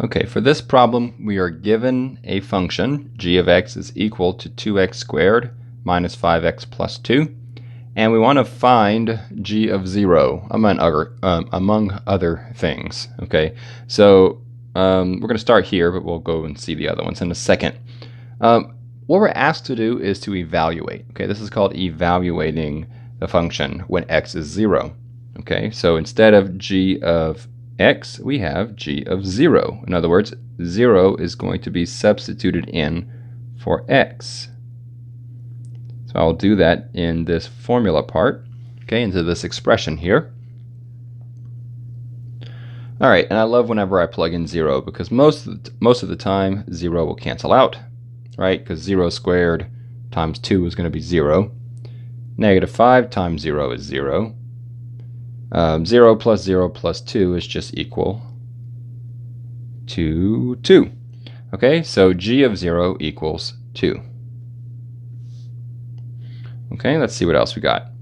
Okay, for this problem, we are given a function, g of x is equal to 2x squared minus 5x plus 2, and we want to find g of 0 among other things. Okay, so we're going to start here, but we'll go and see the other ones in a second. What we're asked to do is to evaluate. Okay, this is called evaluating the function when x is 0. Okay, so instead of g of x, we have g of 0. In other words, 0 is going to be substituted in for x. So I'll do that in this formula part, okay, into this expression here. All right, and I love whenever I plug in 0 because most of the time 0 will cancel out, right? Because 0 squared times 2 is going to be 0. Negative 5 times 0 is 0. 0 plus 2 is just equal to 2. Okay, so g of 0 equals 2. Okay, let's see what else we got.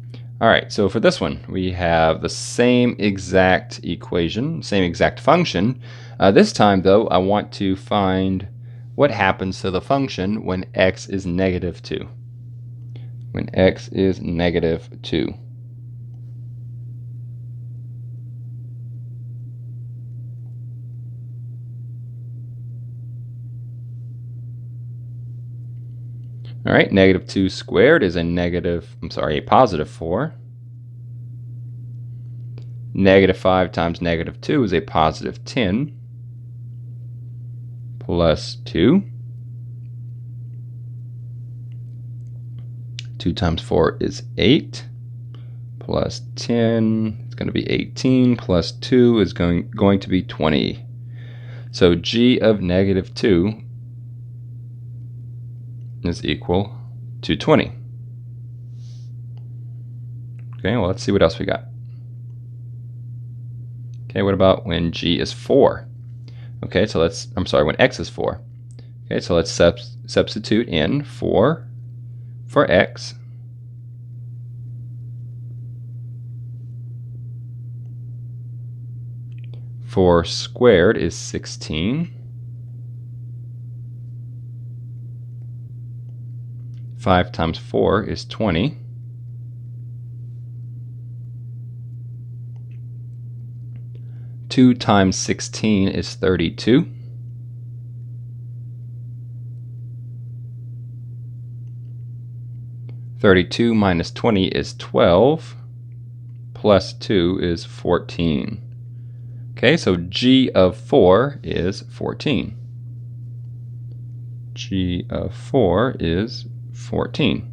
All right, so for this one, we have the same exact equation, same exact function. This time, though, I want to find what happens to the function when x is negative 2. When x is negative 2. All right, negative 2 squared is a positive 4. Negative 5 times negative 2 is a positive 10 plus 2. 2 times 4 is 8 plus 10. It's going to be 18 plus 2 is going to be 20. So g of negative 2 is equal to 20. Okay, well, let's see what else we got. Okay, what about when g is 4? Okay, so when x is 4. Okay, so let's substitute in 4 for x. Four squared is 16. 5 times 4 is 20. Two times 16 is 32. (32) minus 20 is 12. Plus 2 is 14. Okay, so g of 4 is 14. G of 4 is 14.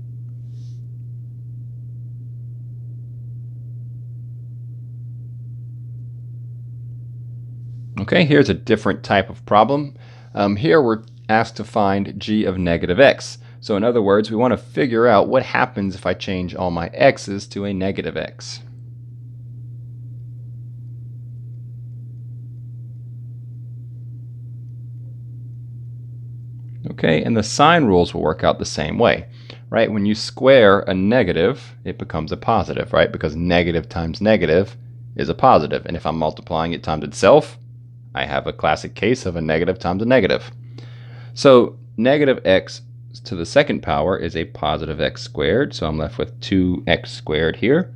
Okay, here's a different type of problem. Here we're asked to find g of negative x. So in other words, we want to figure out what happens if I change all my x's to a negative x. Okay, and the sign rules will work out the same way, right? When you square a negative, it becomes a positive, right? Because negative times negative is a positive. And if I'm multiplying it times itself, I have a classic case of a negative times a negative. So negative x to the second power is a positive x squared. So I'm left with 2x squared here.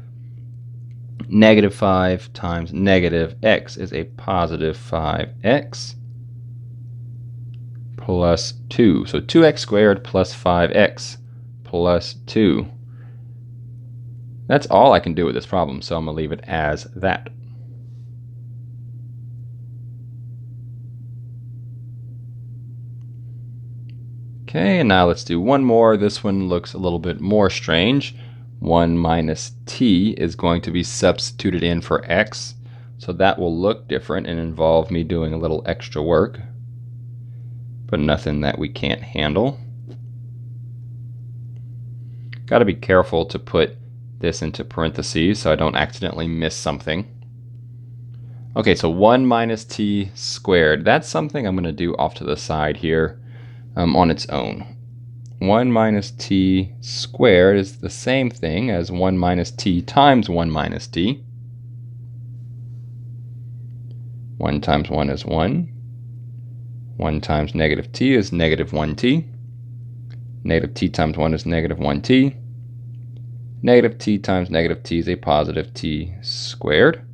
Negative 5 times negative x is a positive 5x. Plus 2. So 2x squared plus 5x plus 2. That's all I can do with this problem, so I'm going to leave it as that. Okay, and now let's do one more. This one looks a little bit more strange. 1 minus t is going to be substituted in for x, so that will look different and involve me doing a little extra work. But nothing that we can't handle. Got to be careful to put this into parentheses so I don't accidentally miss something. Okay, so 1 minus t squared. That's something I'm going to do off to the side here on its own. 1 minus t squared is the same thing as 1 minus t times 1 minus t. 1 times 1 is 1. 1 times negative t is negative 1t. Negative t times 1 is negative 1t. Negative t times negative t is a positive t squared.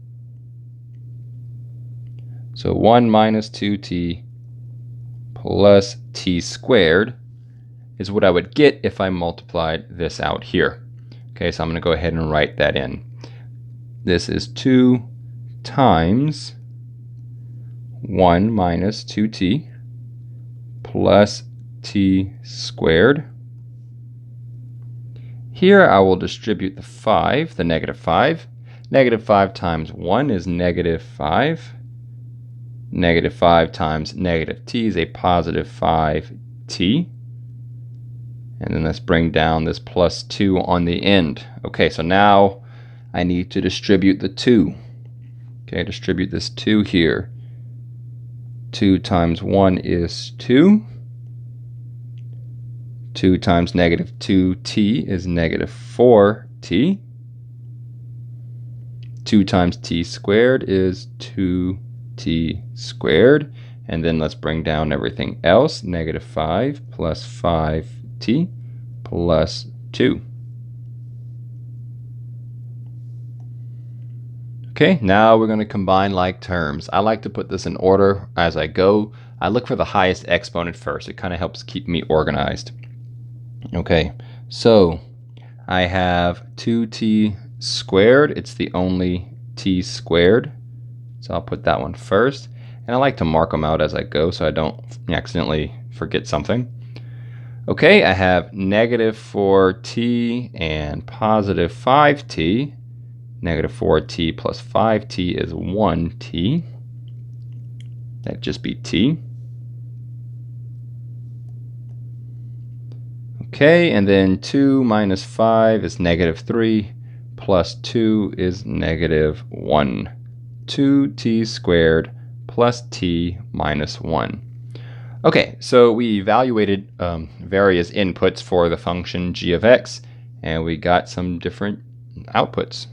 So 1 minus 2t plus t squared is what I would get if I multiplied this out here. Okay, so I'm going to go ahead and write that in. This is 2 times 1 minus 2t plus t squared. Here I will distribute the 5, the negative 5. Negative 5 times 1 is negative 5. Negative 5 times negative t is a positive 5t. And then let's bring down this plus 2 on the end. Okay, so now I need to distribute the 2. Okay, distribute this 2 here. 2 times 1 is 2. 2 times negative 2t is negative 4t. 2 times t squared is 2t squared. And then let's bring down everything else. Negative 5 plus 5t plus 2. Okay, now we're going to combine like terms. I like to put this in order as I go. I look for the highest exponent first. It kind of helps keep me organized. Okay, so I have 2t squared. It's the only t squared. So I'll put that one first. And I like to mark them out as I go so I don't accidentally forget something. Okay, I have negative 4t and positive 5t. Negative 4t plus 5t is 1t. That'd just be t. Okay, and then 2 minus 5 is negative 3, plus 2 is negative 1. 2t squared plus t minus 1. Okay, so we evaluated various inputs for the function g of x, and we got some different outputs.